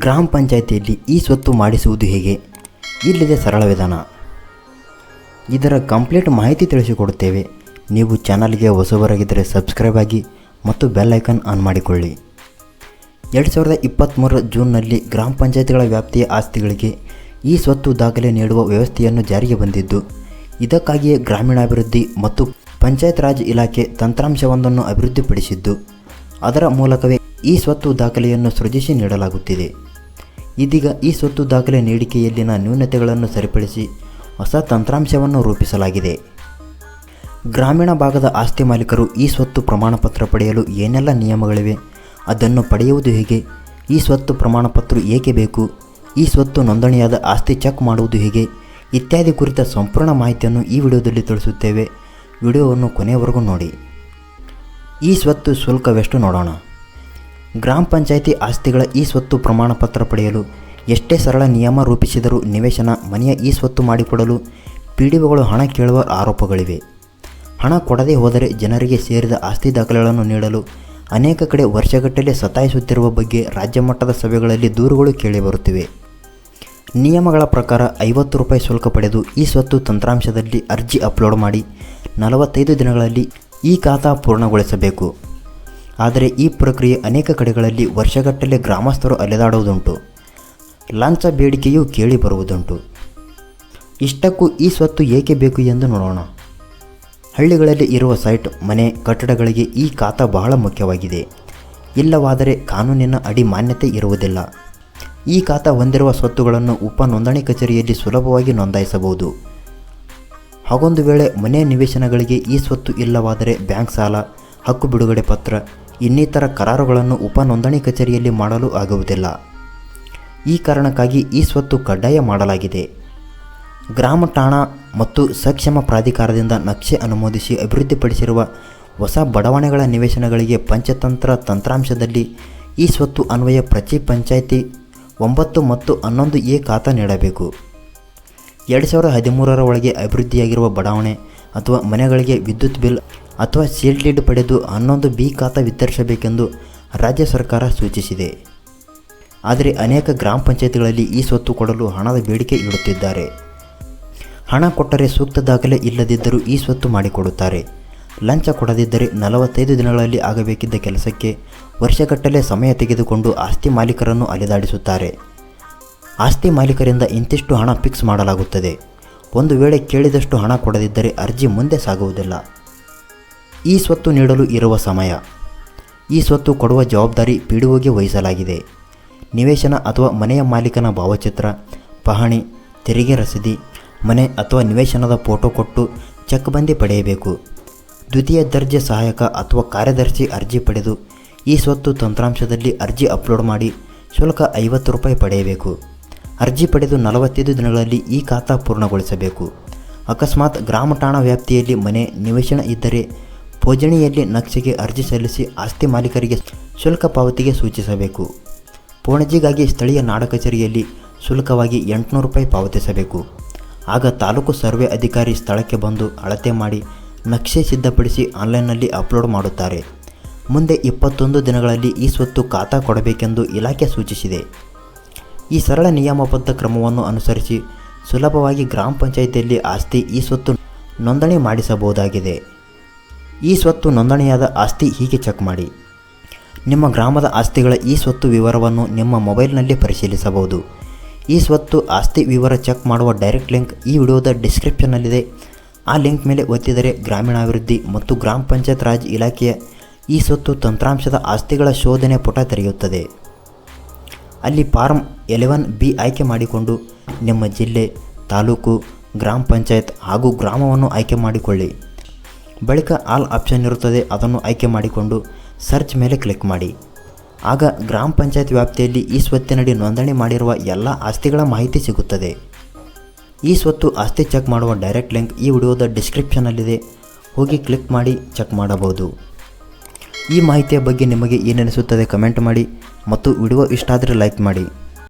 ಗ್ರಾಮ ಪಂಚಾಯಿತಿಯಲ್ಲಿ ಈ ಸ್ವತ್ತು ಮಾಡಿಸುವುದು ಹೇಗೆ? ಇಲ್ಲಿದೆ ಸರಳ ವಿಧಾನ. ಇದರ ಕಂಪ್ಲೀಟ್ ಮಾಹಿತಿ ತಿಳಿಸಿಕೊಡುತ್ತೇವೆ. ನೀವು ಚಾನಲ್ಗೆ ಹೊಸಬರಾಗಿದ್ದರೆ ಸಬ್ಸ್ಕ್ರೈಬ್ ಆಗಿ ಮತ್ತು ಬೆಲ್ ಐಕಾನ್ ಆನ್ ಮಾಡಿಕೊಳ್ಳಿ. 2023 ಜೂನ್ನಲ್ಲಿ ಗ್ರಾಮ ಪಂಚಾಯಿತಿಗಳ ವ್ಯಾಪ್ತಿಯ ಆಸ್ತಿಗಳಿಗೆ ಈ ಸ್ವತ್ತು ದಾಖಲೆ ನೀಡುವ ವ್ಯವಸ್ಥೆಯನ್ನು ಜಾರಿಗೆ ಬಂದಿದ್ದು, ಇದಕ್ಕಾಗಿಯೇ ಗ್ರಾಮೀಣಾಭಿವೃದ್ಧಿ ಮತ್ತು ಪಂಚಾಯತ್ ರಾಜ್ ಇಲಾಖೆ ತಂತ್ರಾಂಶವೊಂದನ್ನು ಅಭಿವೃದ್ಧಿಪಡಿಸಿದ್ದು, ಅದರ ಮೂಲಕವೇ ಈ ಸ್ವತ್ತು ದಾಖಲೆಯನ್ನು ಸೃಜಿಸಿ ನೀಡಲಾಗುತ್ತಿದೆ. ಇದೀಗ ಈ ಸ್ವತ್ತು ದಾಖಲೆ ನೀಡಿಕೆಯಲ್ಲಿನ ನ್ಯೂನತೆಗಳನ್ನು ಸರಿಪಡಿಸಿ ಹೊಸ ತಂತ್ರಾಂಶವನ್ನು ರೂಪಿಸಲಾಗಿದೆ. ಗ್ರಾಮೀಣ ಭಾಗದ ಆಸ್ತಿ ಮಾಲೀಕರು ಈ ಸ್ವತ್ತು ಪ್ರಮಾಣಪತ್ರ ಪಡೆಯಲು ಏನೆಲ್ಲ ನಿಯಮಗಳಿವೆ, ಅದನ್ನು ಪಡೆಯುವುದು ಹೇಗೆ, ಈ ಸ್ವತ್ತು ಪ್ರಮಾಣಪತ್ರ ಏಕೆ ಬೇಕು, ಈ ಸ್ವತ್ತು ನೋಂದಣಿಯಾದ ಆಸ್ತಿ ಚೆಕ್ ಮಾಡುವುದು ಹೇಗೆ ಇತ್ಯಾದಿ ಕುರಿತ ಸಂಪೂರ್ಣ ಮಾಹಿತಿಯನ್ನು ಈ ವಿಡಿಯೋದಲ್ಲಿ ತಿಳಿಸುತ್ತೇವೆ. ವಿಡಿಯೋವನ್ನು ಕೊನೆಯವರೆಗೂ ನೋಡಿ. ಈ ಸ್ವತ್ತು ಶುಲ್ಕವೆಷ್ಟು ನೋಡೋಣ. ಗ್ರಾಮ ಪಂಚಾಯಿತಿ ಆಸ್ತಿಗಳ ಈ ಸ್ವತ್ತು ಪ್ರಮಾಣಪತ್ರ ಪಡೆಯಲು ಎಷ್ಟೇ ಸರಳ ನಿಯಮ ರೂಪಿಸಿದರೂ ನಿವೇಶನ, ಮನೆಯ ಈ ಸ್ವತ್ತು ಮಾಡಿಕೊಡಲು ಪಿಡಿಒಗಳು ಹಣ ಕೇಳುವ ಆರೋಪಗಳಿವೆ. ಹಣ ಕೊಡದೇ ಹೋದರೆ ಜನರಿಗೆ ಸೇರಿದ ಆಸ್ತಿ ದಾಖಲೆಗಳನ್ನು ನೀಡಲು ಅನೇಕ ಕಡೆ ವರ್ಷಗಟ್ಟಲೆ ಸತಾಯಿಸುತ್ತಿರುವ ಬಗ್ಗೆ ರಾಜ್ಯ ಮಟ್ಟದ ಸಭೆಗಳಲ್ಲಿ ದೂರುಗಳು ಕೇಳಿಬರುತ್ತಿವೆ. ನಿಯಮಗಳ ಪ್ರಕಾರ 50 ರೂಪಾಯಿ ಶುಲ್ಕ ಪಡೆದು ಈ ಸ್ವತ್ತು ತಂತ್ರಾಂಶದಲ್ಲಿ ಅರ್ಜಿ ಅಪ್ಲೋಡ್ ಮಾಡಿ 45 ದಿನಗಳಲ್ಲಿ ಈ ಖಾತಾ ಪೂರ್ಣಗೊಳಿಸಬೇಕು. ಆದರೆ ಈ ಪ್ರಕ್ರಿಯೆ ಅನೇಕ ಕಡೆಗಳಲ್ಲಿ ವರ್ಷಗಟ್ಟಲೆ ಗ್ರಾಮಸ್ಥರು ಅಲೆದಾಡುವುದುಂಟು. ಲಂಚ ಬೇಡಿಕೆಯೂ ಕೇಳಿ ಬರುವುದುಂಟು. ಇಷ್ಟಕ್ಕೂ ಈ ಸ್ವತ್ತು ಏಕೆ ಬೇಕು ಎಂದು ನೋಡೋಣ. ಹಳ್ಳಿಗಳಲ್ಲಿ ಇರುವ ಸೈಟ್, ಮನೆ, ಕಟ್ಟಡಗಳಿಗೆ ಈ ಖಾತಾ ಬಹಳ ಮುಖ್ಯವಾಗಿದೆ. ಇಲ್ಲವಾದರೆ ಕಾನೂನಿನ ಅಡಿ ಮಾನ್ಯತೆ ಇರುವುದಿಲ್ಲ. ಈ ಖಾತಾ ಹೊಂದಿರುವ ಸ್ವತ್ತುಗಳನ್ನು ಉಪ ನೋಂದಣಿ ಕಚೇರಿಯಲ್ಲಿ ಸುಲಭವಾಗಿ ನೋಂದಾಯಿಸಬಹುದು. ಹಾಗೊಂದು ವೇಳೆ ಮನೆ ನಿವೇಶನಗಳಿಗೆ ಈ ಸ್ವತ್ತು ಇಲ್ಲವಾದರೆ ಬ್ಯಾಂಕ್ ಸಾಲ, ಹಕ್ಕು ಬಿಡುಗಡೆ ಪತ್ರ, ಇನ್ನಿತರ ಕರಾರುಗಳನ್ನು ಉಪ ನೋಂದಣಿ ಕಚೇರಿಯಲ್ಲಿ ಮಾಡಲು ಆಗುವುದಿಲ್ಲ. ಈ ಕಾರಣಕ್ಕಾಗಿ ಈ ಸ್ವತ್ತು ಕಡ್ಡಾಯ ಮಾಡಲಾಗಿದೆ. ಗ್ರಾಮ ಠಾಣಾ ಮತ್ತು ಸಕ್ಷಮ ಪ್ರಾಧಿಕಾರದಿಂದ ನಕ್ಷೆ ಅನುಮೋದಿಸಿ ಅಭಿವೃದ್ಧಿಪಡಿಸಿರುವ ಹೊಸ ಬಡಾವಣೆಗಳ ನಿವೇಶನಗಳಿಗೆ ಪಂಚತಂತ್ರ ತಂತ್ರಾಂಶದಲ್ಲಿ ಈ ಸ್ವತ್ತು ಅನ್ವಯ ಪ್ರತಿ ಪಂಚಾಯಿತಿ 9 ಮತ್ತು 11A ಖಾತಾ ನೀಡಬೇಕು. 2013 ಒಳಗೆ ಅಭಿವೃದ್ಧಿಯಾಗಿರುವ ಬಡಾವಣೆ ಅಥವಾ ಮನೆಗಳಿಗೆ ವಿದ್ಯುತ್ ಬಿಲ್ ಅಥವಾ ಸೀಲ್ ಡೀಡ್ ಪಡೆದು 11B ಖಾತಾ ವಿತರಿಸಬೇಕೆಂದು ರಾಜ್ಯ ಸರ್ಕಾರ ಸೂಚಿಸಿದೆ. ಆದರೆ ಅನೇಕ ಗ್ರಾಮ ಪಂಚಾಯಿತಿಗಳಲ್ಲಿ ಈ ಸ್ವತ್ತು ಕೊಡಲು ಹಣದ ಬೇಡಿಕೆ ಇಡುತ್ತಿದ್ದಾರೆ. ಹಣ ಕೊಟ್ಟರೆ ಸೂಕ್ತ ದಾಖಲೆ ಇಲ್ಲದಿದ್ದರೂ ಈ ಸ್ವತ್ತು ಮಾಡಿಕೊಡುತ್ತಾರೆ. ಲಂಚ ಕೊಡದಿದ್ದರೆ 45 ದಿನಗಳಲ್ಲಿ ಆಗಬೇಕಿದ್ದ ಕೆಲಸಕ್ಕೆ ವರ್ಷಗಟ್ಟಲೆ ಸಮಯ ತೆಗೆದುಕೊಂಡು ಆಸ್ತಿ ಮಾಲೀಕರನ್ನು ಅಲೆದಾಡಿಸುತ್ತಾರೆ. ಆಸ್ತಿ ಮಾಲೀಕರಿಂದ ಇಂತಿಷ್ಟು ಹಣ ಫಿಕ್ಸ್ ಮಾಡಲಾಗುತ್ತದೆ. ಒಂದು ವೇಳೆ ಕೇಳಿದಷ್ಟು ಹಣ ಕೊಡದಿದ್ದರೆ ಅರ್ಜಿ ಮುಂದೆ ಸಾಗುವುದಿಲ್ಲ. ಈ ಸ್ವತ್ತು ನೀಡಲು ಇರುವ ಸಮಯ. ಈ ಸ್ವತ್ತು ಕೊಡುವ ಜವಾಬ್ದಾರಿ ಪಿಡಿಒಗೆ ವಹಿಸಲಾಗಿದೆ. ನಿವೇಶನ ಅಥವಾ ಮನೆಯ ಮಾಲೀಕನ ಭಾವಚಿತ್ರ, ಪಹಣಿ, ತೆರಿಗೆ ರಸೀದಿ, ಮನೆ ಅಥವಾ ನಿವೇಶನದ ಫೋಟೋ ಕೊಟ್ಟು ಚೆಕ್ ಬಂದಿ ಪಡೆಯಬೇಕು. ದ್ವಿತೀಯ ದರ್ಜೆ ಸಹಾಯಕ ಅಥವಾ ಕಾರ್ಯದರ್ಶಿ ಅರ್ಜಿ ಪಡೆದು ಈ ಸ್ವತ್ತು ತಂತ್ರಾಂಶದಲ್ಲಿ ಅರ್ಜಿ ಅಪ್ಲೋಡ್ ಮಾಡಿ ಶುಲ್ಕ 50 ರೂಪಾಯಿ ಪಡೆಯಬೇಕು. ಅರ್ಜಿ ಪಡೆದು 45 ದಿನಗಳಲ್ಲಿ ಈ ಖಾತಾ ಪೂರ್ಣಗೊಳಿಸಬೇಕು. ಅಕಸ್ಮಾತ್ ಗ್ರಾಮ ಠಾಣಾ ವ್ಯಾಪ್ತಿಯಲ್ಲಿ ಮನೆ, ನಿವೇಶನ ಇದ್ದರೆ ಪೋಜಣಿಯಲ್ಲಿ ನಕ್ಷೆಗೆ ಅರ್ಜಿ ಸಲ್ಲಿಸಿ ಆಸ್ತಿ ಮಾಲೀಕರಿಗೆ ಶುಲ್ಕ ಪಾವತಿಗೆ ಸೂಚಿಸಬೇಕು. ಪೋಣಜಿಗಾಗಿ ಸ್ಥಳೀಯ ನಾಡ ಕಚೇರಿಯಲ್ಲಿ ಶುಲ್ಕವಾಗಿ 800 ರೂಪಾಯಿ ಪಾವತಿಸಬೇಕು. ಆಗ ತಾಲೂಕು ಸರ್ವೆ ಅಧಿಕಾರಿ ಸ್ಥಳಕ್ಕೆ ಬಂದು ಅಳತೆ ಮಾಡಿ ನಕ್ಷೆ ಸಿದ್ಧಪಡಿಸಿ ಆನ್ಲೈನ್ನಲ್ಲಿ ಅಪ್ಲೋಡ್ ಮಾಡುತ್ತಾರೆ. ಮುಂದೆ 21 ದಿನಗಳಲ್ಲಿ ಈ ಸ್ವತ್ತು ಖಾತಾ ಕೊಡಬೇಕೆಂದು ಇಲಾಖೆ ಸೂಚಿಸಿದೆ. ಈ ಸರಳ ನಿಯಮಬದ್ಧ ಕ್ರಮವನ್ನು ಅನುಸರಿಸಿ ಸುಲಭವಾಗಿ ಗ್ರಾಮ ಪಂಚಾಯಿತಿಯಲ್ಲಿ ಆಸ್ತಿ ಈ ಸ್ವತ್ತು ನೋಂದಣಿ ಮಾಡಿಸಬಹುದಾಗಿದೆ. ಈ ಸ್ವತ್ತು ನೋಂದಣಿಯಾದ ಆಸ್ತಿ ಹೀಗೆ ಚೆಕ್ ಮಾಡಿ. ನಿಮ್ಮ ಗ್ರಾಮದ ಆಸ್ತಿಗಳ ಈ ಸ್ವತ್ತು ವಿವರವನ್ನು ನಿಮ್ಮ ಮೊಬೈಲ್ನಲ್ಲಿ ಪರಿಶೀಲಿಸಬಹುದು. ಈ ಸ್ವತ್ತು ಆಸ್ತಿ ವಿವರ ಚೆಕ್ ಮಾಡುವ ಡೈರೆಕ್ಟ್ ಲಿಂಕ್ ಈ ವಿಡಿಯೋದ ಡಿಸ್ಕ್ರಿಪ್ಷನ್ನಲ್ಲಿದೆ. ಆ ಲಿಂಕ್ ಮೇಲೆ ಒತ್ತಿದರೆ ಗ್ರಾಮೀಣಾಭಿವೃದ್ಧಿ ಮತ್ತು ಗ್ರಾಮ ಪಂಚಾಯತ್ ರಾಜ್ ಇಲಾಖೆಯ ಈ ಸ್ವತ್ತು ತಂತ್ರಾಂಶದ ಆಸ್ತಿಗಳ ಶೋಧನೆ ಪುಟ ತೆರೆಯುತ್ತದೆ. ಅಲ್ಲಿ ಫಾರ್ಮ್ 11B ಆಯ್ಕೆ ಮಾಡಿಕೊಂಡು ನಿಮ್ಮ ಜಿಲ್ಲೆ, ತಾಲೂಕು, ಗ್ರಾಮ ಪಂಚಾಯತ್ ಹಾಗೂ ಗ್ರಾಮವನ್ನು ಆಯ್ಕೆ ಮಾಡಿಕೊಳ್ಳಿ. ಬಳಿಕ ಆಲ್ ಆಪ್ಷನ್ ಇರುತ್ತದೆ, ಅದನ್ನು ಆಯ್ಕೆ ಮಾಡಿಕೊಂಡು ಸರ್ಚ್ ಮೇಲೆ ಕ್ಲಿಕ್ ಮಾಡಿ. ಆಗ ಗ್ರಾಮ ಪಂಚಾಯತ್ ವ್ಯಾಪ್ತಿಯಲ್ಲಿ ಈ ಸ್ವತ್ತಿನಡಿ ನೋಂದಣಿ ಮಾಡಿರುವ ಎಲ್ಲ ಆಸ್ತಿಗಳ ಮಾಹಿತಿ ಸಿಗುತ್ತದೆ. ಈ ಸ್ವತ್ತು ಆಸ್ತಿ ಚೆಕ್ ಮಾಡುವ ಡೈರೆಕ್ಟ್ ಲಿಂಕ್ ಈ ವಿಡಿಯೋದ ಡಿಸ್ಕ್ರಿಪ್ಷನ್ನಲ್ಲಿದೆ. ಹೋಗಿ ಕ್ಲಿಕ್ ಮಾಡಿ ಚೆಕ್ ಮಾಡಬಹುದು. ಈ ಮಾಹಿತಿಯ ಬಗ್ಗೆ ನಿಮಗೆ ಏನೆನಿಸುತ್ತದೆ ಕಮೆಂಟ್ ಮಾಡಿ ಮತ್ತು ವಿಡಿಯೋ ಇಷ್ಟ ಆದರೆ ಲೈಕ್ ಮಾಡಿ.